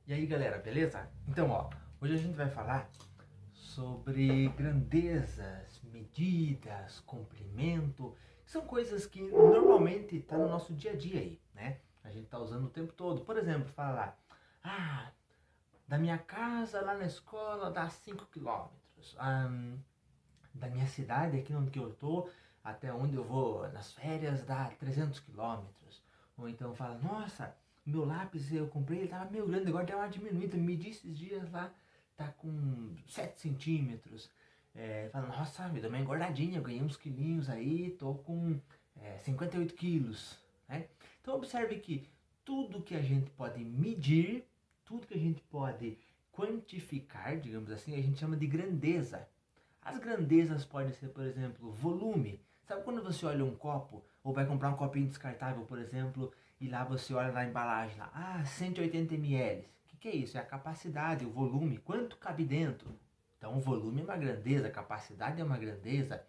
E aí, galera, beleza? Então, hoje a gente vai falar sobre grandezas, medidas, comprimento, que são coisas que normalmente tá no nosso dia a dia aí, né? A gente tá usando o tempo todo. Por exemplo, falar, ah, da minha casa lá na escola dá 5 quilômetros. Da minha cidade, aqui onde que eu tô, até onde eu vou nas férias, dá 300 quilômetros. Ou então fala, nossa, meu lápis eu comprei, ele tava meio grande, agora deu uma diminuída, medi esses dias lá, tá com 7 centímetros. Fala, nossa, me deu uma engordadinha, eu ganhei uns quilinhos aí, tô com 58 quilos. Né? Então observe que tudo que a gente pode medir, tudo que a gente pode quantificar, digamos assim, a gente chama de grandeza. As grandezas podem ser, por exemplo, volume. Sabe quando você olha um copo, ou vai comprar um copinho descartável, por exemplo, e lá você olha na embalagem, lá, 180 ml. O que é isso? É a capacidade, o volume, quanto cabe dentro. Então, o volume é uma grandeza, a capacidade é uma grandeza.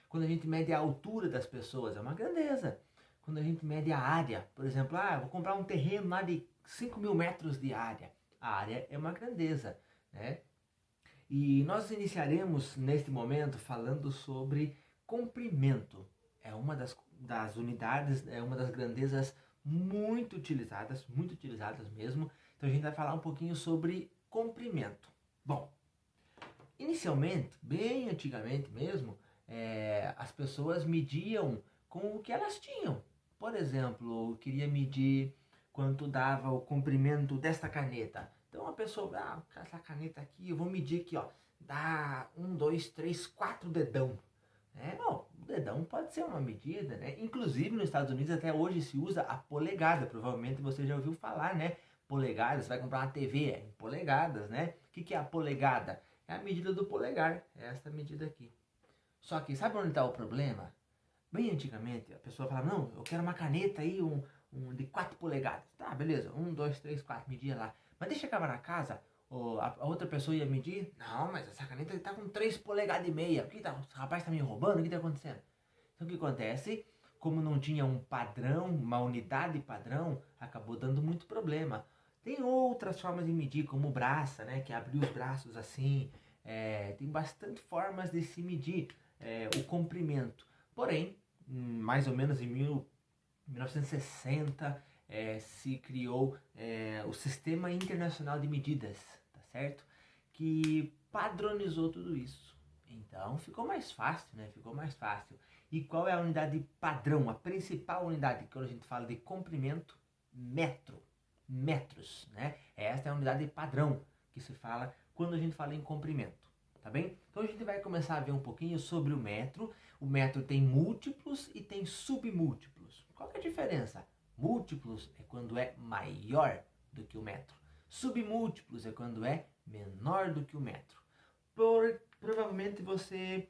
Quando a gente mede a altura das pessoas, é uma grandeza. Quando a gente mede a área, por exemplo, vou comprar um terreno lá de 5 mil metros de área. A área é uma grandeza, né? E nós iniciaremos neste momento falando sobre comprimento. É uma das unidades, é uma das grandezas muito utilizadas mesmo. Então a gente vai falar um pouquinho sobre comprimento. Bom, inicialmente, bem antigamente mesmo, as pessoas mediam com o que elas tinham. Por exemplo, eu queria medir quanto dava o comprimento desta caneta. Então a pessoa, essa caneta aqui, eu vou medir aqui, dá 4 dedão. Bom, o dedão pode ser uma medida, né? Inclusive nos Estados Unidos até hoje se usa a polegada, provavelmente você já ouviu falar, né? Polegada, você vai comprar uma TV em polegadas, né? O que é a polegada? É a medida do polegar, é essa medida aqui. Só que sabe onde está o problema? Bem antigamente a pessoa falava, não, eu quero uma caneta aí, um de 4 polegadas. Tá, beleza, 1, 2, 3, 4, media lá. Mas deixa eu acabar na casa, a outra pessoa ia medir, não, mas essa caneta está com 3 polegadas e meia. O que tá, o rapaz está me roubando? O que está acontecendo? Então o que acontece? Como não tinha um padrão, uma unidade padrão, acabou dando muito problema. Tem outras formas de medir, como braça, né? Que é abrir os braços assim. Tem bastante formas de se medir o comprimento. Porém, mais ou menos em 1960, se criou o Sistema Internacional de Medidas, tá certo? Que padronizou tudo isso. Então ficou mais fácil, né? Ficou mais fácil. E qual é a unidade padrão, a principal unidade quando a gente fala de comprimento? Metro. Metros, né? Esta é a unidade padrão que se fala quando a gente fala em comprimento, tá bem? Então a gente vai começar a ver um pouquinho sobre o metro. O metro tem múltiplos e tem submúltiplos. Qual que é a diferença? Múltiplos é quando é maior do que o metro. Submúltiplos é quando é menor do que o metro. Provavelmente você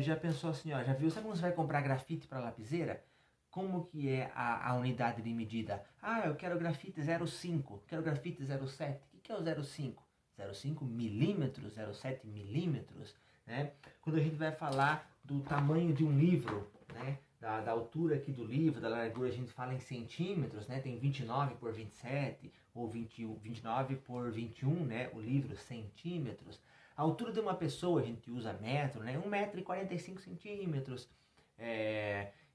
já pensou assim, já viu, sabe quando você vai comprar grafite para lapiseira? Como que é a unidade de medida? Eu quero grafite 0,5, quero grafite 0,7. O que é o 0,5? 0,5 milímetros, 0,7 milímetros, né? Quando a gente vai falar do tamanho de um livro, né? Da altura aqui do livro, da largura, a gente fala em centímetros, né? Tem 29 por 27 ou 29 por 21, né? O livro, centímetros. A altura de uma pessoa, a gente usa metro, né? 1,45 m.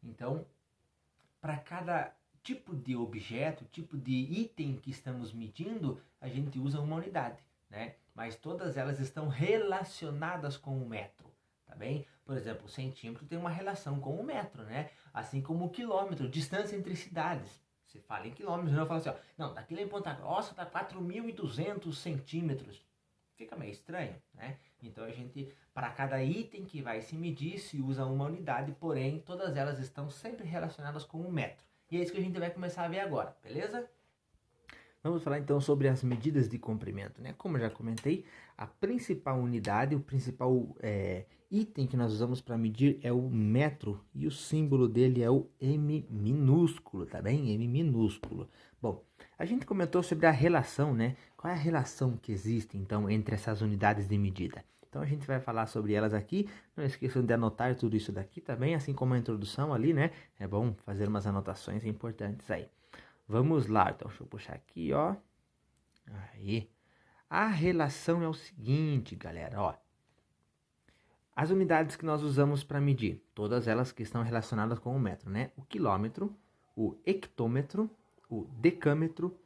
Então, para cada tipo de objeto, tipo de item que estamos medindo, a gente usa uma unidade, né? Mas todas elas estão relacionadas com o metro, tá bem? Por exemplo, o centímetro tem uma relação com o metro, né? Assim como o quilômetro, distância entre cidades. Se fala em quilômetros, não fala assim, não, daqui lá em Ponta Grossa tá 4.200 centímetros. Fica meio estranho, né? Então a gente, para cada item que vai se medir, se usa uma unidade, porém todas elas estão sempre relacionadas com o metro. E é isso que a gente vai começar a ver agora, beleza? Vamos falar então sobre as medidas de comprimento, né? Como eu já comentei, a principal unidade, o principal item que nós usamos para medir é o metro e o símbolo dele é o M minúsculo, tá bem? M minúsculo. Bom, a gente comentou sobre a relação, né? Qual é a relação que existe então entre essas unidades de medida? Então a gente vai falar sobre elas aqui. Não esqueçam de anotar tudo isso daqui também, assim como a introdução ali, né? É bom fazer umas anotações importantes aí. Vamos lá, então deixa eu puxar aqui, Aí. A relação é o seguinte, galera, ó. As unidades que nós usamos para medir, todas elas que estão relacionadas com o metro, né? O quilômetro, o hectômetro, o decâmetro,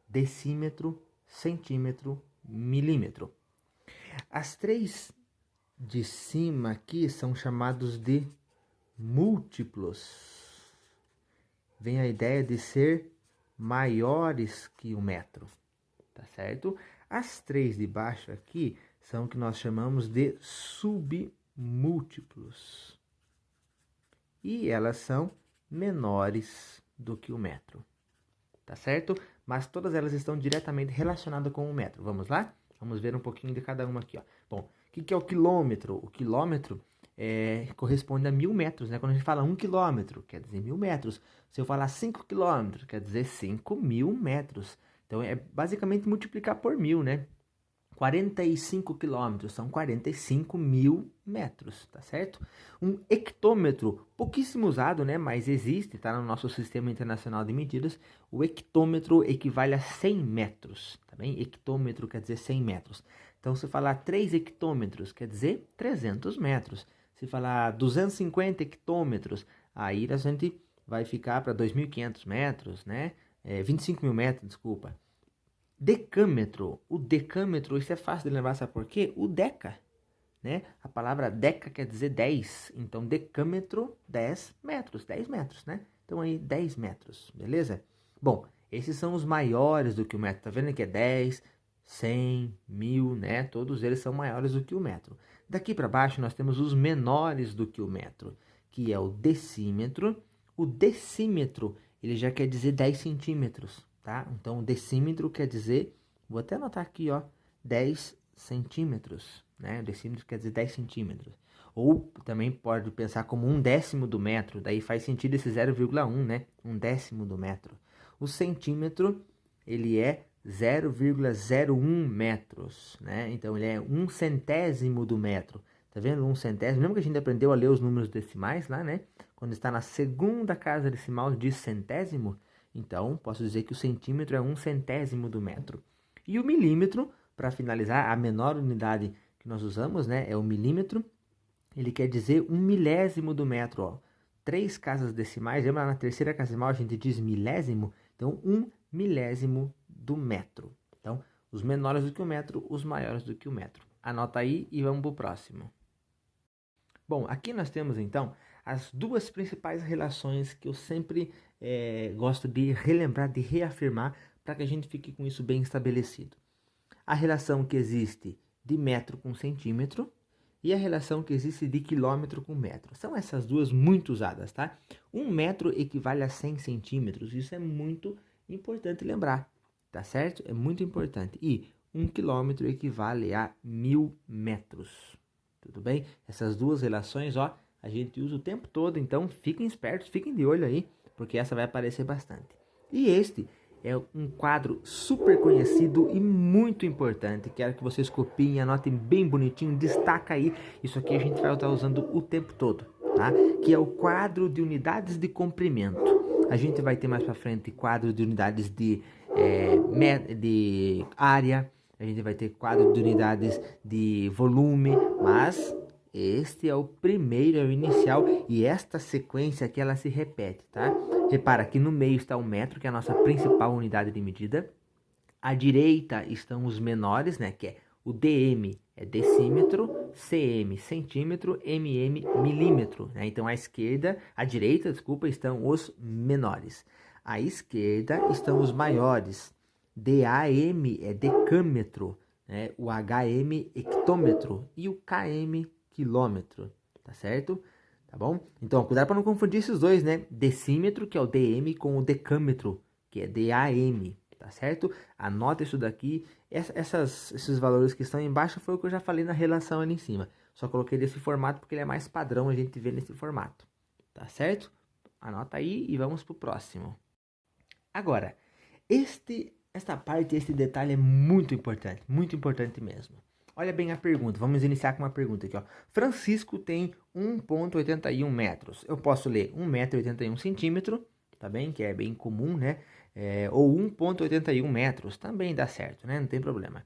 decímetro, centímetro, milímetro. As três de cima aqui são chamados de múltiplos. Vem a ideia de ser maiores que o metro, tá certo? As três de baixo aqui são o que nós chamamos de submúltiplos. E elas são menores do que o metro, tá certo? Mas todas elas estão diretamente relacionadas com o metro. Vamos lá? Vamos ver um pouquinho de cada uma aqui, ó. Bom, o que é o quilômetro? O quilômetro corresponde a 1000 metros, né? Quando a gente fala 1 quilômetro, quer dizer 1000 metros. Se eu falar 5 quilômetros, quer dizer 5.000 metros. Então, é basicamente multiplicar por 1000, né? 45 quilômetros são 45.000 metros, tá certo? Um hectômetro, pouquíssimo usado, né? Mas existe, tá no nosso Sistema Internacional de Medidas. O hectômetro equivale a 100 metros, tá bem? Hectômetro quer dizer 100 metros. Então, se falar 3 hectômetros, quer dizer 300 metros. Se falar 250 hectômetros, aí a gente vai ficar para 2.500 metros, né? 25.000 metros, desculpa. Decâmetro. O decâmetro, isso é fácil de lembrar, sabe por quê? O deca, né? A palavra deca quer dizer 10. Então, decâmetro, 10 metros. 10 metros, né? Então, aí, 10 metros, beleza? Bom, esses são os maiores do que o metro. Tá vendo que é 10, 100, 1000, né? Todos eles são maiores do que o metro. Daqui para baixo, nós temos os menores do que o metro, que é o decímetro. O decímetro, ele já quer dizer 10 centímetros, tá? Então, o decímetro quer dizer, vou até anotar aqui, ó, 10 centímetros, né? O decímetro quer dizer 10 centímetros. Ou também pode pensar como 1/10 do metro, daí faz sentido esse 0,1, né? 1/10 do metro. O centímetro, ele é 0,01 metros, né? Então, ele é 1/100º do metro. Tá vendo? 1/100º. Lembra que a gente aprendeu a ler os números decimais lá, né? Quando está na segunda casa decimal de centésimo, então posso dizer que o centímetro é 1/100º do metro. E o milímetro, para finalizar, a menor unidade que nós usamos, né? É o milímetro. Ele quer dizer 1/1000 do metro, ó. 3 casas decimais, lembra na terceira casa decimal a gente diz milésimo? Então, 1/1000 do metro. Então, os menores do que o metro, os maiores do que o metro. Anota aí e vamos para o próximo. Bom, aqui nós temos então as duas principais relações que eu sempre gosto de relembrar, de reafirmar, para que a gente fique com isso bem estabelecido. A relação que existe de metro com centímetro e a relação que existe de quilômetro com metro. São essas duas muito usadas, tá? 1 metro equivale a 100 centímetros, isso é muito importante lembrar, tá certo? É muito importante. E 1 quilômetro equivale a 1000 metros, tudo bem? Essas duas relações, ó, a gente usa o tempo todo, então fiquem espertos, fiquem de olho aí, porque essa vai aparecer bastante. E este é um quadro super conhecido e muito importante. Quero que vocês copiem, anotem bem bonitinho, destaca aí. Isso aqui a gente vai estar usando o tempo todo, tá? Que é o quadro de unidades de comprimento. A gente vai ter mais para frente quadro de unidades de área. A gente vai ter quadro de unidades de volume, mas este é o primeiro, é o inicial, e esta sequência aqui ela se repete, tá? Repara que no meio está o metro, que é a nossa principal unidade de medida. À direita estão os menores, né? Que é o dm, é decímetro, cm, centímetro, mm, milímetro, né? Então, à direita, desculpa, estão os menores. À esquerda estão os maiores. DAM é decâmetro, né? O HM, hectômetro, e o KM, quilômetro, tá certo? Tá bom? Então, cuidado para não confundir esses dois, né? Decímetro, que é o DM, com o decâmetro, que é DAM, tá certo? Anota isso daqui. Esses valores que estão embaixo foi o que eu já falei na relação ali em cima. Só coloquei desse formato porque ele é mais padrão a gente ver nesse formato, tá certo? Anota aí e vamos pro próximo. Agora, esta parte, esse detalhe é muito importante mesmo. Olha bem a pergunta, vamos iniciar com uma pergunta aqui, ó. Francisco tem 1,81 metros. Eu posso ler 1,81 m, tá bem? Que é bem comum, né? ou 1,81 metros, também dá certo, né? Não tem problema.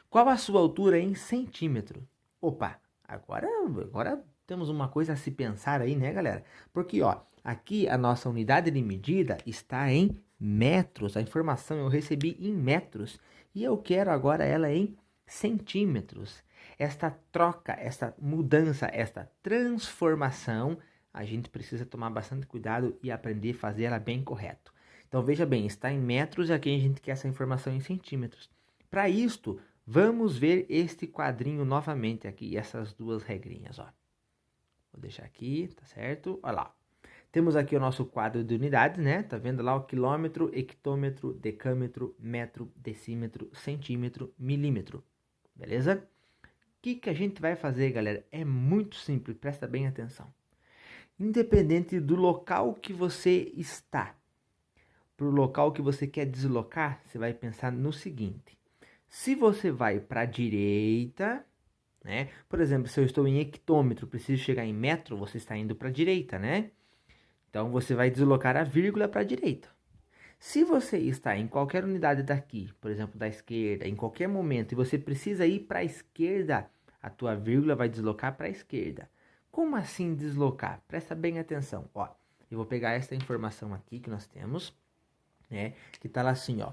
Qual a sua altura em centímetro? Opa, agora temos uma coisa a se pensar aí, né, galera? Porque, ó, aqui a nossa unidade de medida está em metros. A informação eu recebi em metros e eu quero agora ela em centímetros. Esta troca, esta mudança, esta transformação, a gente precisa tomar bastante cuidado e aprender a fazer ela bem correto. Então, veja bem, está em metros e aqui a gente quer essa informação em centímetros. Para isto, vamos ver este quadrinho novamente aqui, essas duas regrinhas, ó. Vou deixar aqui, tá certo? Olha lá. Temos aqui o nosso quadro de unidades, né? Tá vendo lá o quilômetro, hectômetro, decâmetro, metro, decímetro, centímetro, milímetro. Beleza? O que a gente vai fazer, galera? É muito simples, presta bem atenção. Independente do local que você está, para o local que você quer deslocar, você vai pensar no seguinte. Se você vai para a direita, né? Por exemplo, se eu estou em hectômetro, preciso chegar em metro, você está indo para a direita, né? Então, você vai deslocar a vírgula para a direita. Se você está em qualquer unidade daqui, por exemplo, da esquerda, em qualquer momento, e você precisa ir para a esquerda, a tua vírgula vai deslocar para a esquerda. Como assim deslocar? Presta bem atenção. Ó, eu vou pegar essa informação aqui que nós temos, né? Que está lá assim, ó.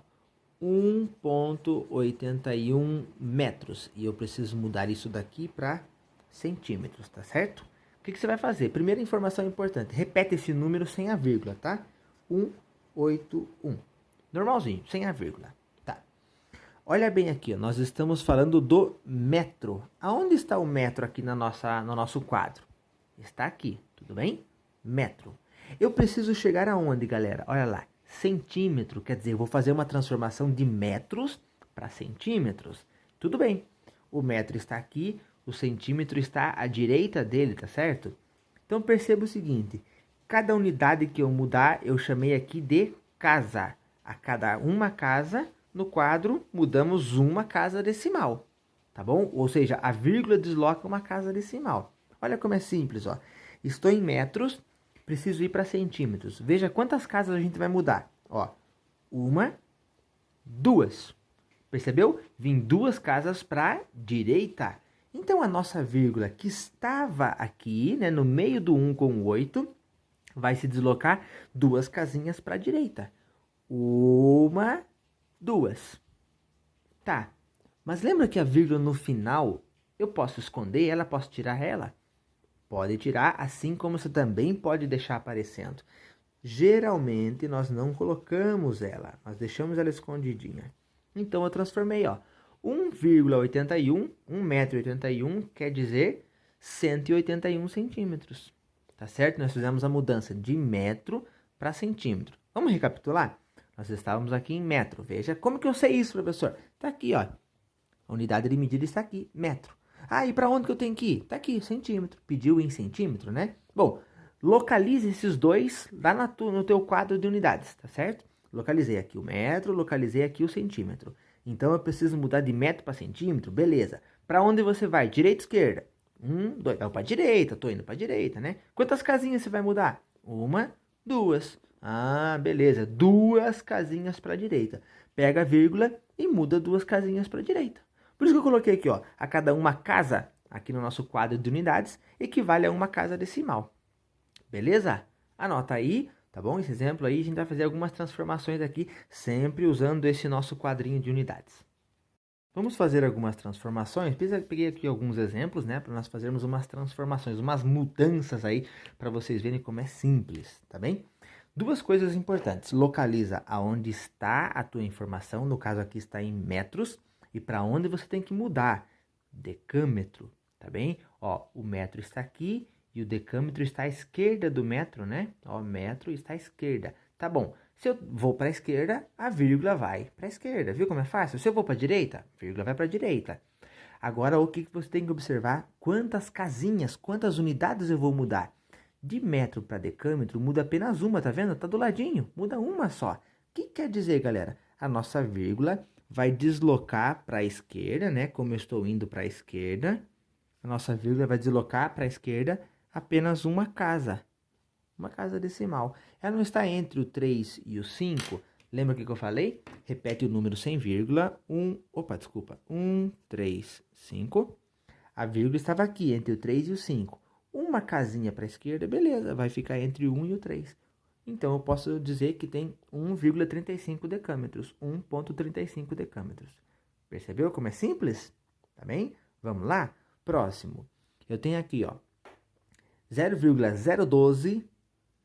1,81 metros. E eu preciso mudar isso daqui para centímetros, tá certo? O que você vai fazer? Primeira informação importante. Repete esse número sem a vírgula, tá? 181. Normalzinho, sem a vírgula. Tá. Olha bem aqui, ó, nós estamos falando do metro. Aonde está o metro aqui no nosso quadro? Está aqui, tudo bem? Metro. Eu preciso chegar aonde, galera? Olha lá. Centímetro, quer dizer, eu vou fazer uma transformação de metros para centímetros. Tudo bem. O metro está aqui, o centímetro está à direita dele, tá certo? Então perceba o seguinte, cada unidade que eu mudar, eu chamei aqui de casa. A cada uma casa, no quadro, mudamos uma casa decimal, tá bom? Ou seja, a vírgula desloca uma casa decimal. Olha como é simples, ó. Estou em metros, preciso ir para centímetros. Veja quantas casas a gente vai mudar. Ó, uma, duas. Percebeu? Vim duas casas para a direita. Então, a nossa vírgula que estava aqui, né, no meio do 1 com o 8, vai se deslocar duas casinhas para a direita. Uma, duas. Tá, mas lembra que a vírgula no final, eu posso esconder ela, posso tirar ela? Pode tirar, assim como você também pode deixar aparecendo. Geralmente, nós não colocamos ela, nós deixamos ela escondidinha. Então, eu transformei, ó. 1,81, 1,81 quer dizer 181 centímetros. Tá certo? Nós fizemos a mudança de metro para centímetro. Vamos recapitular? Nós estávamos aqui em metro. Veja, como que eu sei isso, professor? Tá aqui, ó. A unidade de medida está aqui, metro. Ah, e para onde que eu tenho que ir? Tá aqui, centímetro. Pediu em centímetro, né? Bom, localize esses dois lá no teu quadro de unidades, tá certo? Localizei aqui o metro, localizei aqui o centímetro. Então, eu preciso mudar de metro para centímetro? Beleza. Para onde você vai? Direita, esquerda? 1, 2. Vai para direita, tô indo para direita, né? Quantas casinhas você vai mudar? Uma, duas. Ah, beleza. Duas casinhas para direita. Pega a vírgula e muda duas casinhas para direita. Por isso que eu coloquei aqui, ó, a cada uma casa, aqui no nosso quadro de unidades, equivale a uma casa decimal. Beleza? Anota aí, tá bom? Esse exemplo aí, a gente vai fazer algumas transformações aqui, sempre usando esse nosso quadrinho de unidades. Vamos fazer algumas transformações. Peguei aqui alguns exemplos, né, para nós fazermos umas transformações, umas mudanças aí, para vocês verem como é simples, tá bem? Duas coisas importantes. Localiza aonde está a tua informação, no caso aqui está em metros, e para onde você tem que mudar. Decâmetro, tá bem? Ó, o metro está aqui e o decâmetro está à esquerda do metro, né? Ó, metro está à esquerda. Tá bom. Se eu vou para a esquerda, a vírgula vai para a esquerda. Viu como é fácil? Se eu vou para a direita, a vírgula vai para a direita. Agora, o que você tem que observar? Quantas casinhas, quantas unidades eu vou mudar? De metro para decâmetro, muda apenas uma, tá vendo? Tá do ladinho, muda uma só. O que quer dizer, galera? A nossa vírgula vai deslocar para a esquerda, né? Como eu estou indo para a esquerda, a nossa vírgula vai deslocar para a esquerda apenas uma casa decimal. Ela não está entre o 3 e o 5, Lembra o que eu falei? Repete o número sem vírgula. 1, 3, 5. A vírgula estava aqui, entre o 3 e o 5. Uma casinha para a esquerda, beleza, vai ficar entre o 1 e o 3. Então, eu posso dizer que tem 1,35 decâmetros. 1,35 decâmetros. Percebeu como é simples? Tá bem? Vamos lá? Próximo. Eu tenho aqui, ó, 0,012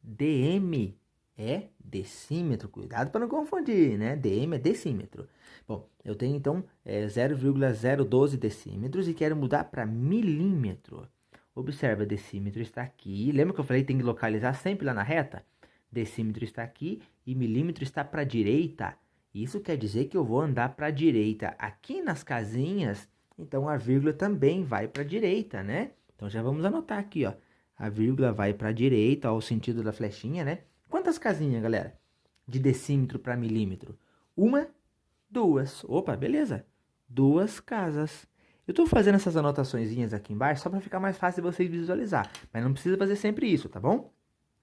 dm. É decímetro. Cuidado para não confundir, né? dm é decímetro. Bom, eu tenho então 0,012 decímetros e quero mudar para milímetro. Observa, decímetro está aqui. Lembra que eu falei que tem que localizar sempre lá na reta? Decímetro está aqui e milímetro está para a direita. Isso quer dizer que eu vou andar para a direita. Aqui nas casinhas, então a vírgula também vai para a direita, né? Então já vamos anotar aqui, ó. A vírgula vai para a direita, ó, o sentido da flechinha, né? Quantas casinhas, galera? De decímetro para milímetro? 1, 2. Opa, beleza. 2 casas. Eu estou fazendo essas anotaçõezinhas aqui embaixo só para ficar mais fácil de vocês visualizar. Mas não precisa fazer sempre isso, tá bom?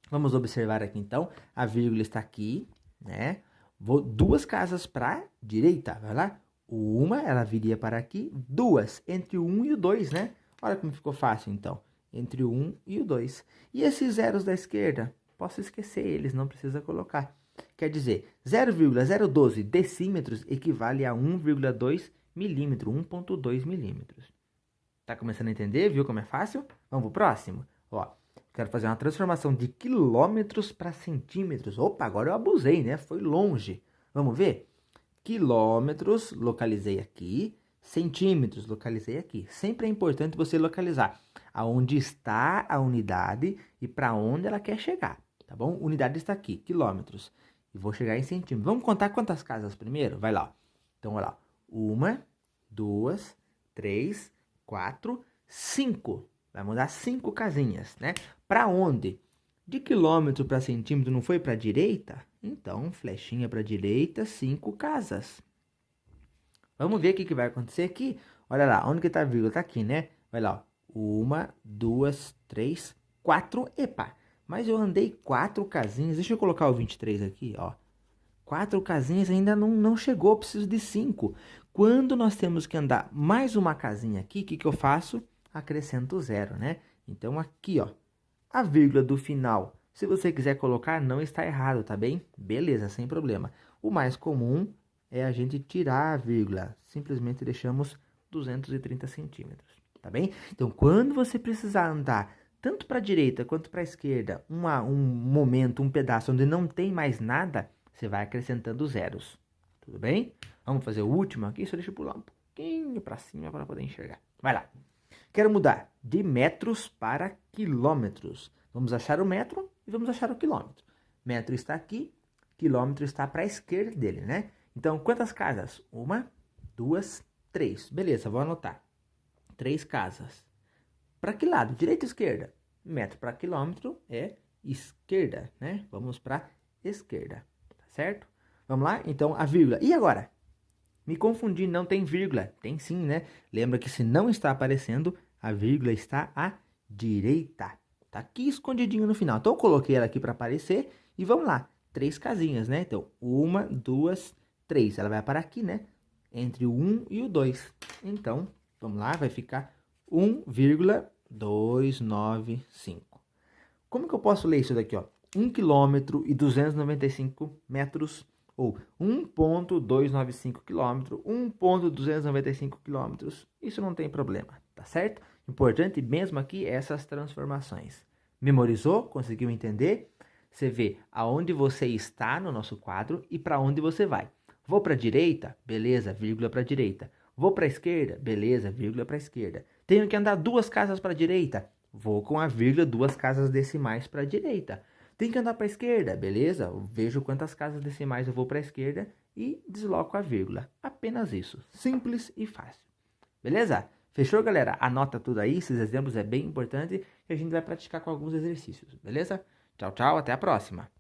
Vamos observar aqui então. A vírgula está aqui, né? Vou 2 casas para a direita, vai lá. Uma, ela viria para aqui. 2, entre o 1 e o 2, né? Olha como ficou fácil, então. Entre o 1 e o 2. E esses zeros da esquerda? Posso esquecer eles, não precisa colocar. Quer dizer, 0,012 decímetros equivale a 1,2 milímetro, 1,2 milímetros. Tá começando a entender? Viu como é fácil? Vamos pro próximo. Ó, quero fazer uma transformação de quilômetros para centímetros. Opa, agora eu abusei, né? Foi longe. Vamos ver? Quilômetros, localizei aqui. Centímetros, localizei aqui. Sempre é importante você localizar aonde está a unidade e para onde ela quer chegar, tá bom? Unidade está aqui, quilômetros. E vou chegar em centímetros. Vamos contar quantas casas primeiro? Vai lá. Então, olha lá. 1, 2, 3, 4, 5. Vai mudar 5 casinhas, né? Para onde? De quilômetro para centímetro não foi para a direita? Então, flechinha para a direita, 5 casas. Vamos ver o que vai acontecer aqui. Olha lá, onde que está a vírgula? Está aqui, né? Vai lá, ó. 1, 2, 3, 4. Epa, mas eu andei 4 casinhas. Deixa eu colocar o 23 aqui, ó. 4 casinhas ainda não chegou, preciso de 5. Quando nós temos que andar mais uma casinha aqui, o que eu faço? Acrescento 0, né? Então, aqui, ó, a vírgula do final, se você quiser colocar, não está errado, tá bem? Beleza, sem problema. O mais comum é a gente tirar a vírgula. Simplesmente deixamos 230 centímetros, tá bem? Então, quando você precisar andar tanto para a direita quanto para a esquerda, um momento, um pedaço onde não tem mais nada, você vai acrescentando zeros, tudo bem? Vamos fazer o último aqui, só deixa eu pular um pouquinho para cima para poder enxergar. Vai lá. Quero mudar de metros para quilômetros. Vamos achar o metro e vamos achar o quilômetro. Metro está aqui, quilômetro está para a esquerda dele, né? Então, quantas casas? 1, 2, 3. Beleza, vou anotar. 3 casas. Para que lado? Direita ou esquerda? Metro para quilômetro é esquerda, né? Vamos para esquerda, tá certo? Vamos lá? Então, a vírgula. E agora? Me confundi, não tem vírgula. Tem sim, né? Lembra que se não está aparecendo, a vírgula está à direita. Tá aqui escondidinho no final. Então, eu coloquei ela aqui para aparecer e vamos lá. 3 casinhas, né? Então, 1, 2, 3. Ela vai parar aqui, né? Entre o 1 e o 2. Então, vamos lá, vai ficar 1,295. Como que eu posso ler isso daqui, ó? 1 km e 295 metros, ou 1,295 km, 1,295 km. Isso não tem problema, tá certo? Importante mesmo aqui essas transformações. Memorizou? Conseguiu entender? Você vê aonde você está no nosso quadro e para onde você vai. Vou para a direita? Beleza, vírgula para a direita. Vou para a esquerda? Beleza, vírgula para a esquerda. Tenho que andar 2 casas para a direita? Vou com a vírgula 2 casas decimais para a direita. Tenho que andar para a esquerda? Beleza, vejo quantas casas decimais eu vou para a esquerda e desloco a vírgula. Apenas isso. Simples e fácil. Beleza? Fechou, galera? Anota tudo aí, esses exemplos é bem importante e a gente vai praticar com alguns exercícios. Beleza? Tchau, tchau, até a próxima.